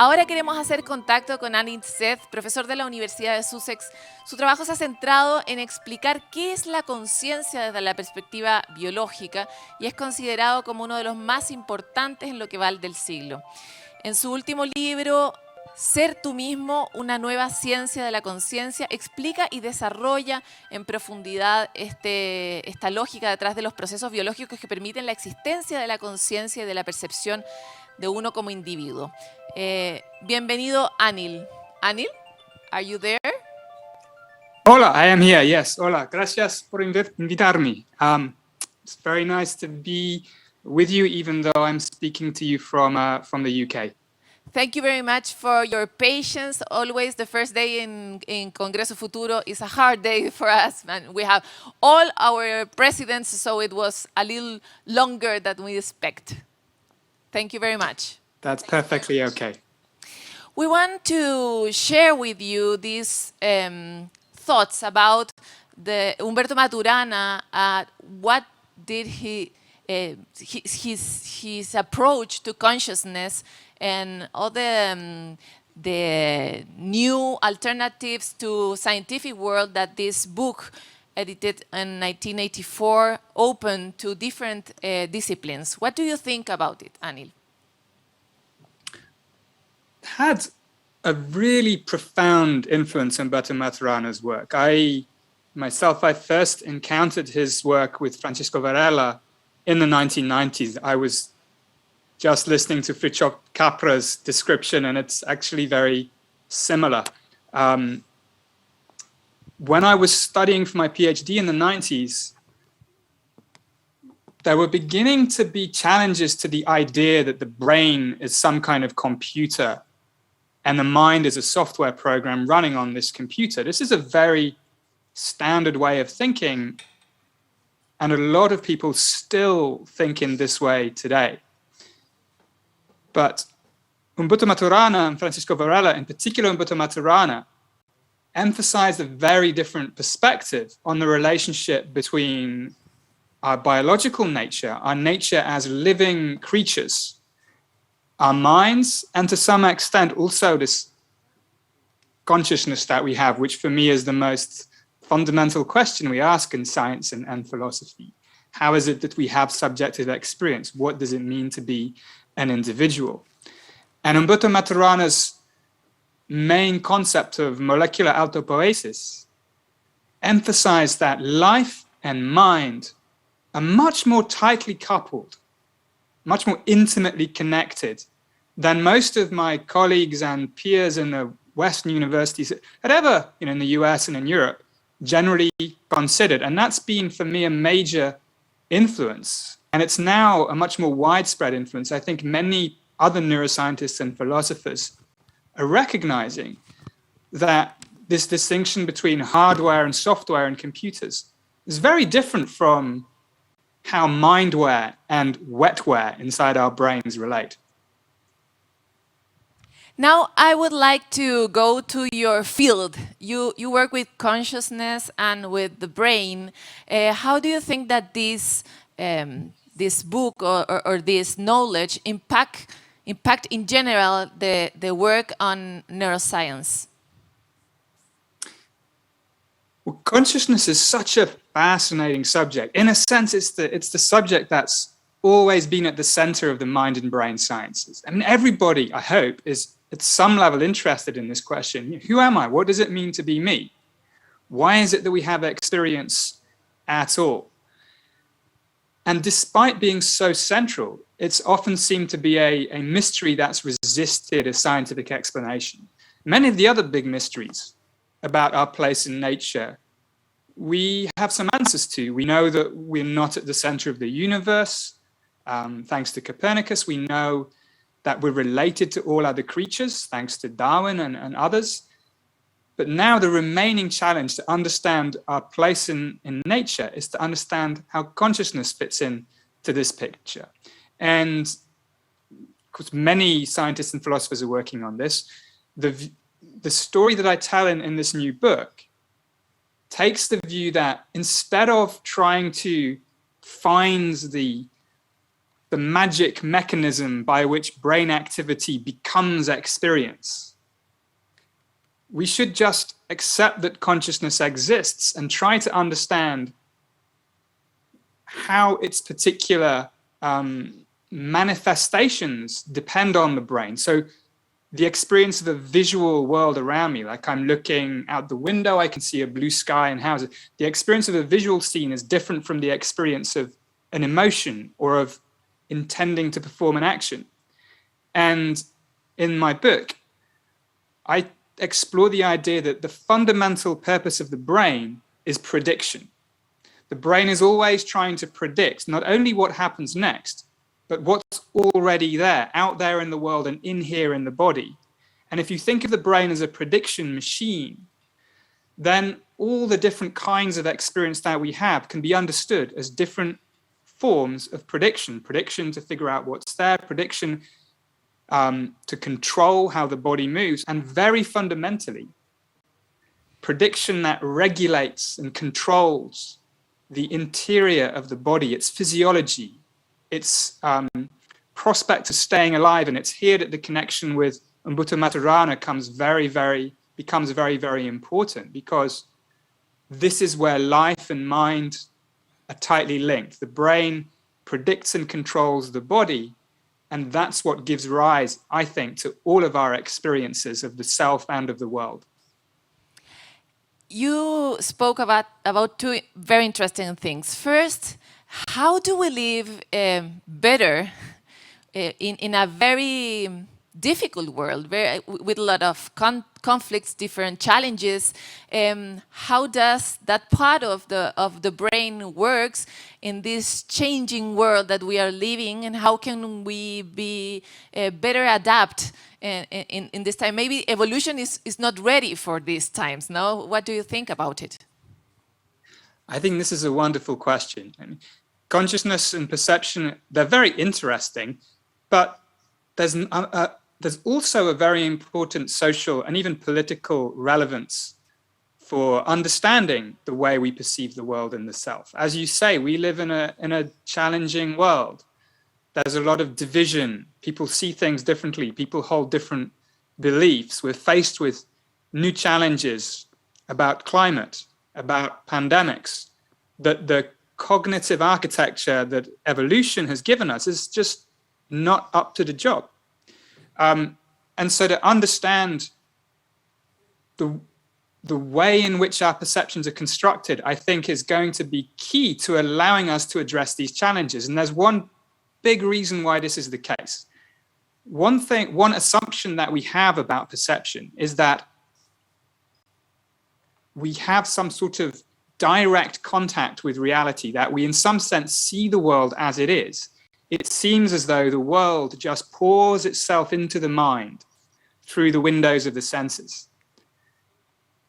Ahora queremos hacer contacto con Anil Seth, profesor de la Universidad de Sussex. Su trabajo se ha centrado en explicar qué es la conciencia desde la perspectiva biológica y es considerado como uno de los más importantes en lo que va del siglo. En su último libro, Ser tú mismo, una nueva ciencia de la conciencia, explica y desarrolla en profundidad esta lógica detrás de los procesos biológicos que permiten la existencia de la conciencia y de la percepción de uno como individuo. Bienvenido, Anil. Anil, are you there? Hola, I am here, yes. Hola, gracias por invitarme. It's very nice to be with you, even though I'm speaking to you from the UK. Thank you very much for your patience. Always the first day in Congreso Futuro is a hard day for us. And we have all our presidents, so it was a little longer than we expect. Thank you very much. That's perfectly okay. We want to share with you these thoughts about the Humberto Maturana. What did his approach to consciousness and all the new alternatives to scientific world that this book, edited in 1984, opened to different disciplines. What do you think about it, Anil? Had a really profound influence on Humberto Maturana's work. I first encountered his work with Francisco Varela in the 1990s. I was just listening to Fritjof Capra's description, and it's actually very similar. When I was studying for my PhD in the 90s, there were beginning to be challenges to the idea that the brain is some kind of computer and the mind is a software program running on this computer. This is a very standard way of thinking, and a lot of people still think in this way today. But Humberto Maturana and Francisco Varela, in particular Humberto Maturana, emphasized a very different perspective on the relationship between our biological nature, our nature as living creatures, our minds, and to some extent also this consciousness that we have, which for me is the most fundamental question we ask in science and philosophy. How is it that we have subjective experience? What does it mean to be an individual? And Humberto Maturana's main concept of molecular autopoiesis emphasized that life and mind are much more tightly coupled, much more intimately connected than most of my colleagues and peers in the Western universities had ever, in the US and in Europe, generally considered. And that's been, for me, a major influence. And it's now a much more widespread influence. I think many other neuroscientists and philosophers are recognizing that this distinction between hardware and software and computers is very different from how mindware and wetware inside our brains relate. Now, I would like to go to your field. You work with consciousness and with the brain. How do you think that this book or this knowledge impact in general the work on neuroscience? Well, consciousness is such a fascinating subject. In a sense, it's the subject that's always been at the center of the mind and brain sciences. I mean, everybody, I hope, is at some level interested in this question. Who am I? What does it mean to be me? Why is it that we have experience at all? And despite being so central, it's often seemed to be a mystery that's resisted a scientific explanation. Many of the other big mysteries about our place in nature, we have some answers to. We know that we're not at the center of the universe. Thanks to Copernicus, we know that we're related to all other creatures, thanks to Darwin and others. But now the remaining challenge to understand our place in nature is to understand how consciousness fits in to this picture. And of course, many scientists and philosophers are working on this. The story that I tell in this new book takes the view that instead of trying to find the the magic mechanism by which brain activity becomes experience. We should just accept that consciousness exists and try to understand how its particular manifestations depend on the brain. So the experience of a visual world around me, like I'm looking out the window, I can see a blue sky and houses. The experience of a visual scene is different from the experience of an emotion or of intending to perform an action. And in my book, I explore the idea that the fundamental purpose of the brain is prediction. The brain is always trying to predict not only what happens next, but what's already there, out there in the world and in here in the body. And if you think of the brain as a prediction machine, then all the different kinds of experience that we have can be understood as different forms of prediction. Prediction to figure out what's there, prediction to control how the body moves, and very fundamentally, prediction that regulates and controls the interior of the body, its physiology, its prospect of staying alive. And it's here that the connection with Humberto Maturana becomes very, very important, because this is where life and mind are tightly linked. The brain predicts and controls the body, and that's what gives rise, I think, to all of our experiences of the self and of the world. You spoke about two very interesting things. First, how do we live better in a very difficult world, with a lot of conflicts, different challenges? How does that part of the brain works in this changing world that we are living, and how can we be better adapt in this time? Maybe evolution is not ready for these times, no? What do you think about it? I think this is a wonderful question. I mean, consciousness and perception, they're very interesting, but there's also a very important social and even political relevance for understanding the way we perceive the world and the self. As you say, we live in a challenging world. There's a lot of division. People see things differently. People hold different beliefs. We're faced with new challenges about climate, about pandemics, that the cognitive architecture that evolution has given us is just not up to the job. And so to understand the way in which our perceptions are constructed, I think, is going to be key to allowing us to address these challenges. And there's one big reason why this is the case. One assumption that we have about perception is that we have some sort of direct contact with reality, that we in some sense see the world as it is. It seems as though the world just pours itself into the mind through the windows of the senses.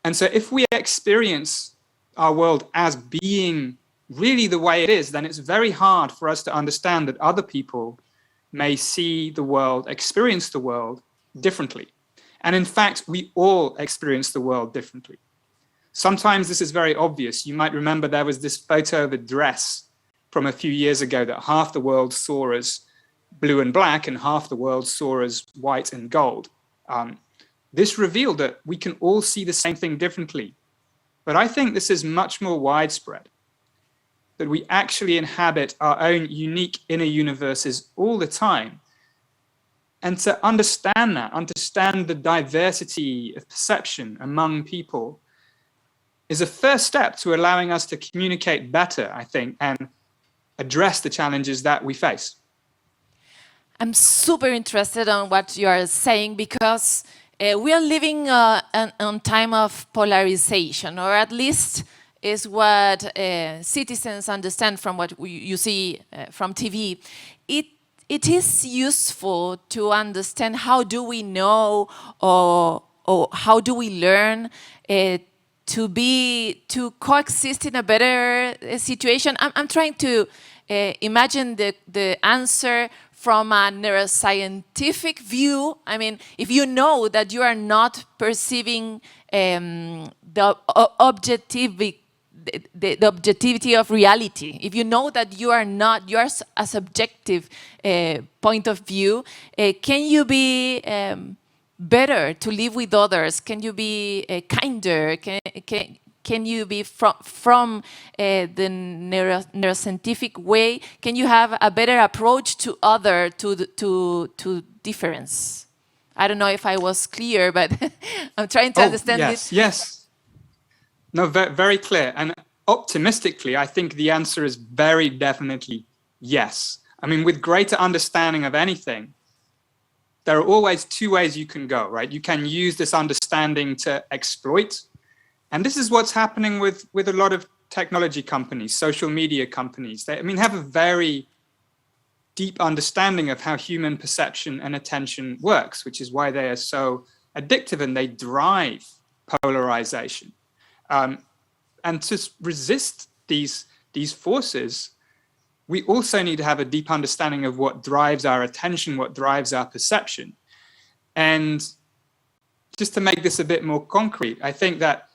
And so if we experience our world as being really the way it is, then it's very hard for us to understand that other people may see the world, experience the world differently. And in fact, we all experience the world differently. Sometimes this is very obvious. You might remember there was this photo of a dress from a few years ago that half the world saw as blue and black and half the world saw as white and gold. This revealed that we can all see the same thing differently. But I think this is much more widespread, that we actually inhabit our own unique inner universes all the time. And to understand that, understand the diversity of perception among people, is a first step to allowing us to communicate better, I think, and address the challenges that we face. I'm super interested on what you are saying, because we are living on time of polarization, or at least is what citizens understand from what you see from TV. It is useful to understand how do we know or how do we learn to coexist in a better situation. I'm trying to imagine the answer from a neuroscientific view. I mean, if you know that you are not perceiving the the objectivity of reality. If you know that you are a subjective point of view, can you be better to live with others? Can you be kinder? Can you be from the neuroscientific way? Can you have a better approach to to difference? I don't know if I was clear, but I'm trying to understand yes, this. Yes. No, very clear. And optimistically, I think the answer is very definitely yes. I mean, with greater understanding of anything, there are always two ways you can go, right? You can use this understanding to exploit. And this is what's happening with a lot of technology companies, social media companies. They have a very deep understanding of how human perception and attention works, which is why they are so addictive and they drive polarization. And to resist these forces, we also need to have a deep understanding of what drives our attention, what drives our perception. And just to make this a bit more concrete, I think that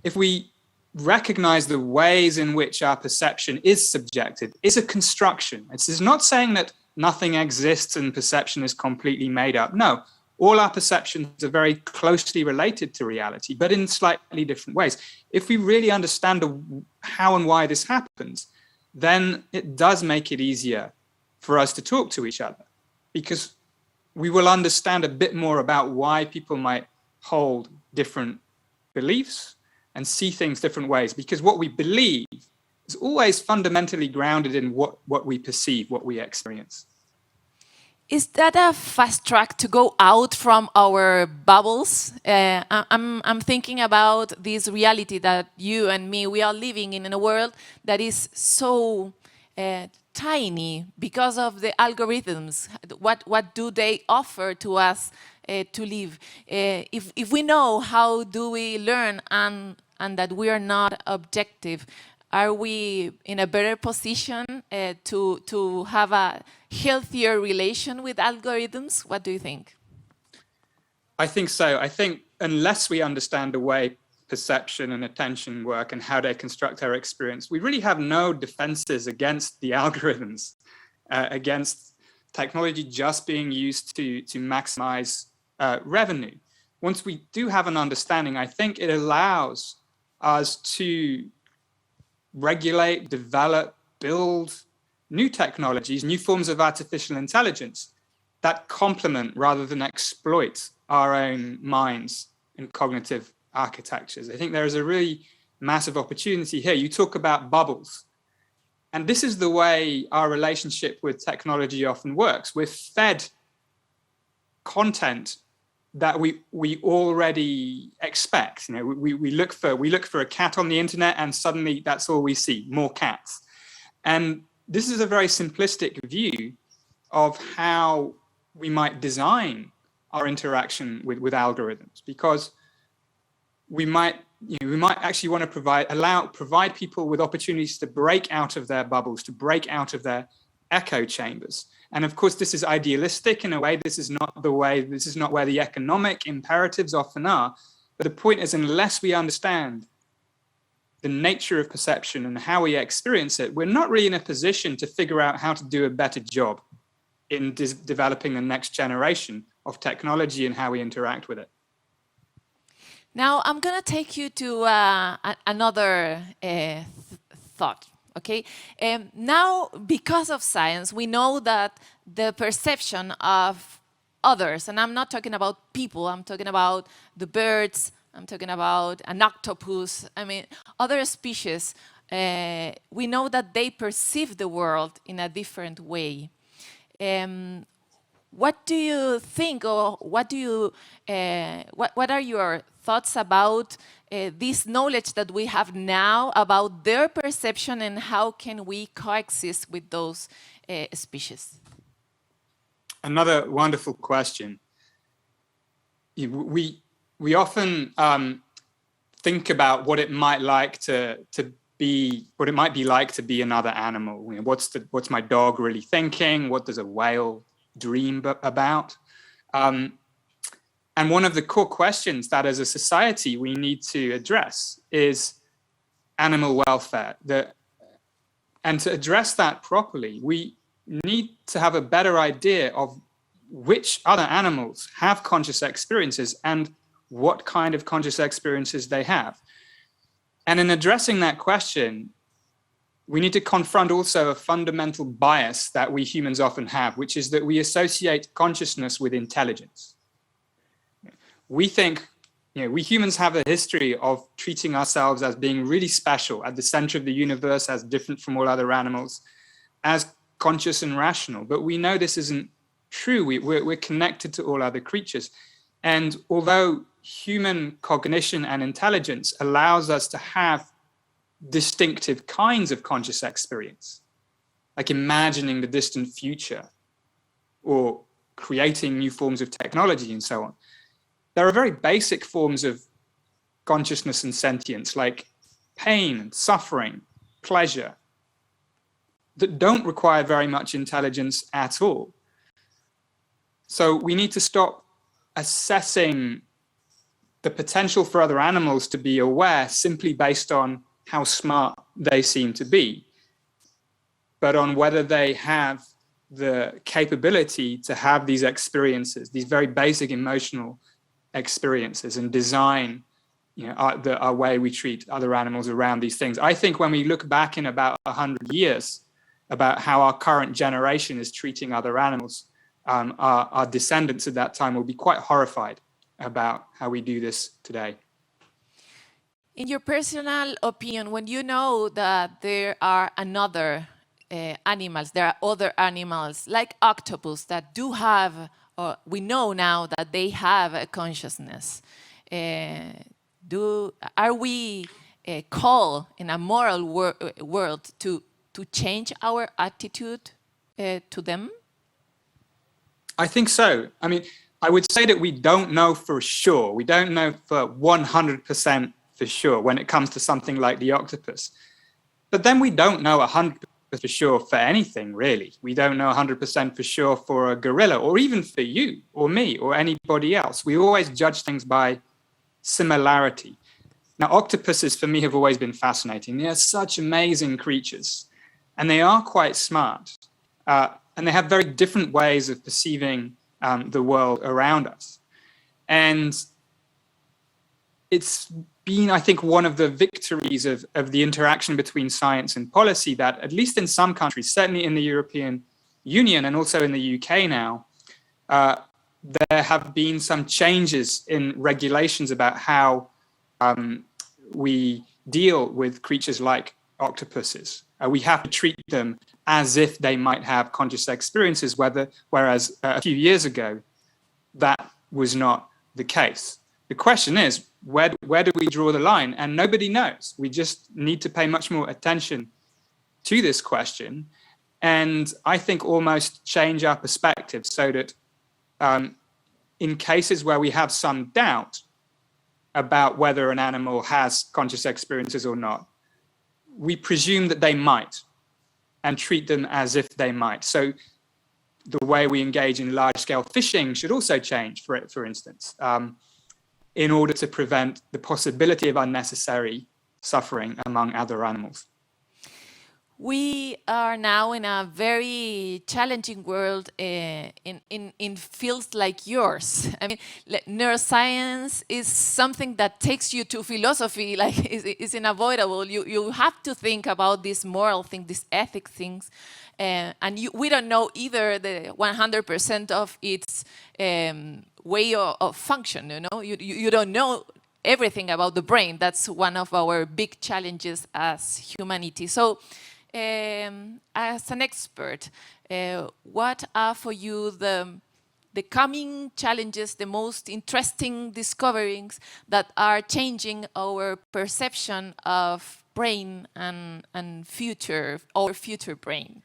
if we recognize the ways in which our perception is subjective, is a construction. It's not saying that nothing exists and perception is completely made up. No, all our perceptions are very closely related to reality, but in slightly different ways. If we really understand how and why this happens, then it does make it easier for us to talk to each other, because we will understand a bit more about why people might hold different beliefs and see things different ways, because what we believe is always fundamentally grounded in what we perceive, what we experience. Is that a fast track to go out from our bubbles? I'm thinking about this reality that you and me, we are living in a world that is so tiny because of the algorithms. What do they offer to us to live? If we know how do we learn and that we are not objective, are we in a better position to have a healthier relation with algorithms? What do you think? I think so. I think unless we understand the way perception and attention work and how they construct our experience, we really have no defenses against the algorithms, against technology just being used to maximize revenue. Once we do have an understanding, I think it allows us to regulate, develop, build new technologies, new forms of artificial intelligence that complement rather than exploit our own minds and cognitive architectures. I think there is a really massive opportunity here. You talk about bubbles, and this is the way our relationship with technology often works. We're fed content that we already expect. We look for a cat on the internet, and suddenly that's all we see, more cats. And this is a very simplistic view of how we might design our interaction with algorithms, because we might actually want to provide people with opportunities to break out of their bubbles, to break out of their echo chambers. And of course, this is idealistic in a way. This is not where the economic imperatives often are. But the point is, unless we understand the nature of perception and how we experience it, we're not really in a position to figure out how to do a better job in developing the next generation of technology and how we interact with it. Now, I'm going to take you to another thought. Okay. Now, because of science, we know that the perception of others, and I'm not talking about people, I'm talking about the birds, I'm talking about an octopus, other species, we know that they perceive the world in a different way. What do you think, or what are your thoughts about this knowledge that we have now about their perception, and how can we coexist with those species? Another wonderful question. We often think about what it might be like to be another animal. What's my dog really thinking? What does a whale dream about? And one of the core questions that as a society we need to address is, animal welfare. And to address that properly, we need to have a better idea of which other animals have conscious experiences and what kind of conscious experiences they have. And in addressing that question, we need to confront also a fundamental bias that we humans often have, which is that we associate consciousness with intelligence. We think, we humans have a history of treating ourselves as being really special, at the center of the universe, as different from all other animals, as conscious and rational. But we know this isn't true. We're connected to all other creatures. And although human cognition and intelligence allows us to have distinctive kinds of conscious experience, like imagining the distant future or creating new forms of technology and so on, there are very basic forms of consciousness and sentience, like pain and suffering, pleasure, that don't require very much intelligence at all. So we need to stop assessing the potential for other animals to be aware simply based on how smart they seem to be, but on whether they have the capability to have these experiences, these very basic emotional experiences, and design our way we treat other animals around these things. I think when we look back in about 100 years about how our current generation is treating other animals, our descendants at that time will be quite horrified about how we do this today. In your personal opinion, when you know that there are other animals like octopus that do have, or we know now that they have a consciousness, are we called in a moral world to change our attitude to them? I think so. I mean, I would say that we don't know for sure. We don't know for 100% for sure when it comes to something like the octopus. But then we don't know 100% for sure for anything, really. We don't know 100% for sure for a gorilla, or even for you or me or anybody else. We always judge things by similarity. Now, octopuses for me have always been fascinating. They are such amazing creatures, and they are quite smart. And they have very different ways of perceiving the world around us. And it's been, I think, one of the victories of the interaction between science and policy that, at least in some countries, certainly in the European Union and also in the UK now, there have been some changes in regulations about how we deal with creatures like octopuses. We have to treat them as if they might have conscious experiences, whereas a few years ago, that was not the case. The question is, where do we draw the line? And nobody knows. We just need to pay much more attention to this question, and I think almost change our perspective so that in cases where we have some doubt about whether an animal has conscious experiences or not, we presume that they might and treat them as if they might. So the way we engage in large-scale fishing should also change, for instance, in order to prevent the possibility of unnecessary suffering among other animals. We are now in a very challenging world in fields like yours. I mean, neuroscience is something that takes you to philosophy, like is unavoidable. You have to think about this moral thing, these ethic things, and we don't know either the 100% of its way of function. You don't know everything about the brain. That's one of our big challenges as humanity. So, as an expert, what are for you the coming challenges, the most interesting discoveries that are changing our perception of brain and our future brain?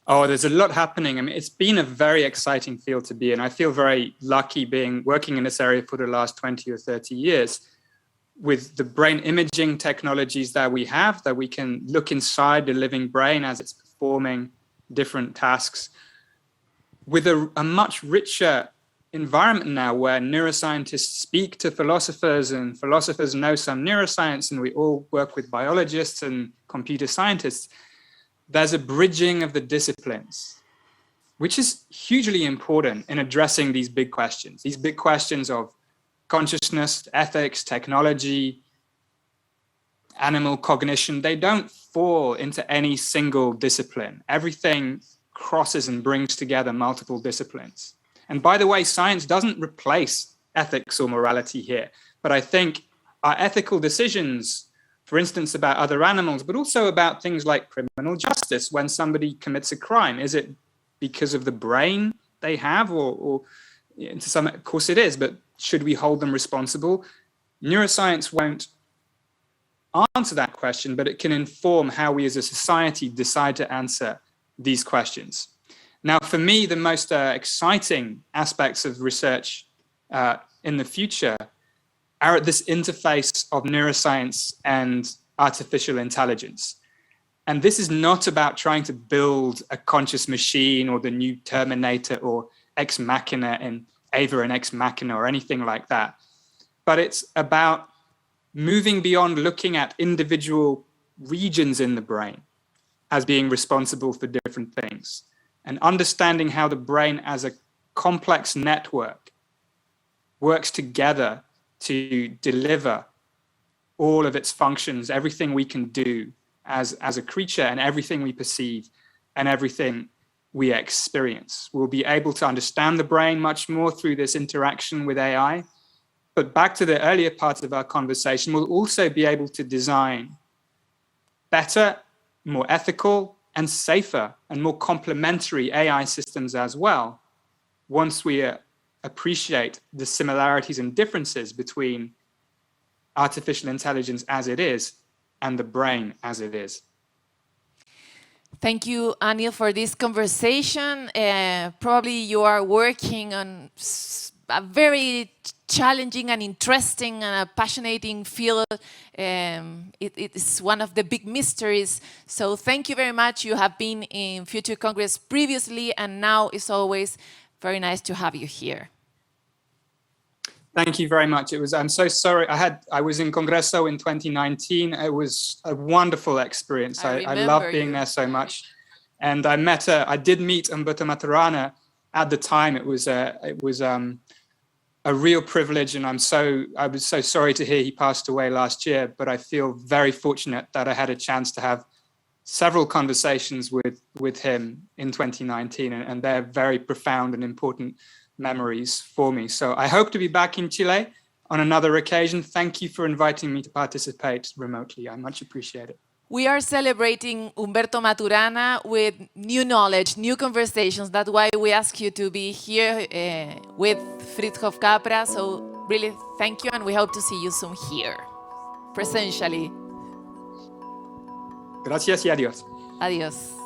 Oh, there's a lot happening. I mean, it's been a very exciting field to be in. I feel very lucky working in this area for the last 20 or 30 years. With the brain imaging technologies that we have, that we can look inside the living brain as it's performing different tasks, with a much richer environment now where neuroscientists speak to philosophers and philosophers know some neuroscience, and we all work with biologists and computer scientists. There's a bridging of the disciplines, which is hugely important in addressing these big questions of consciousness, ethics, technology, animal cognition. They don't fall into any single discipline. Everything crosses and brings together multiple disciplines. And by the way, science doesn't replace ethics or morality here, but I think our ethical decisions, for instance, about other animals, but also about things like criminal justice, when somebody commits a crime, is it because of the brain they have, or to some, of course it is, but should we hold them responsible? Neuroscience won't answer that question, but it can inform how we as a society decide to answer these questions. Now, for me, the most exciting aspects of research in the future are at this interface of neuroscience and artificial intelligence. And this is not about trying to build a conscious machine or the new Terminator or Ex Machina in Ava and Ex Machina or anything like that. But it's about moving beyond looking at individual regions in the brain as being responsible for different things, and understanding how the brain as a complex network works together to deliver all of its functions, everything we can do as a creature, and everything we perceive and everything we experience. We'll be able to understand the brain much more through this interaction with AI. But back to the earlier part of our conversation, we'll also be able to design better, more ethical, and safer and more complementary AI systems as well, once we appreciate the similarities and differences between artificial intelligence as it is and the brain as it is. Thank you, Anil, for this conversation. Probably you are working on a very challenging and interesting and passionate field. It is one of the big mysteries. So thank you very much. You have been in Future Congress previously, and now it's always very nice to have you here. Thank you very much. I'm so sorry. I was in Congreso in 2019. It was a wonderful experience. I love being there so much. And I did meet Humberto Maturana at the time. It was a real privilege, and I was so sorry to hear he passed away last year, but I feel very fortunate that I had a chance to have several conversations with him in 2019, and they're very profound and important memories for me. So I hope to be back in Chile on another occasion. Thank you for inviting me to participate remotely. I much appreciate it. We are celebrating Humberto Maturana with new knowledge, new conversations. That's why we ask you to be here with Friedhof Capra. So really thank you, and we hope to see you soon here, presentially. Gracias y adiós. Adiós.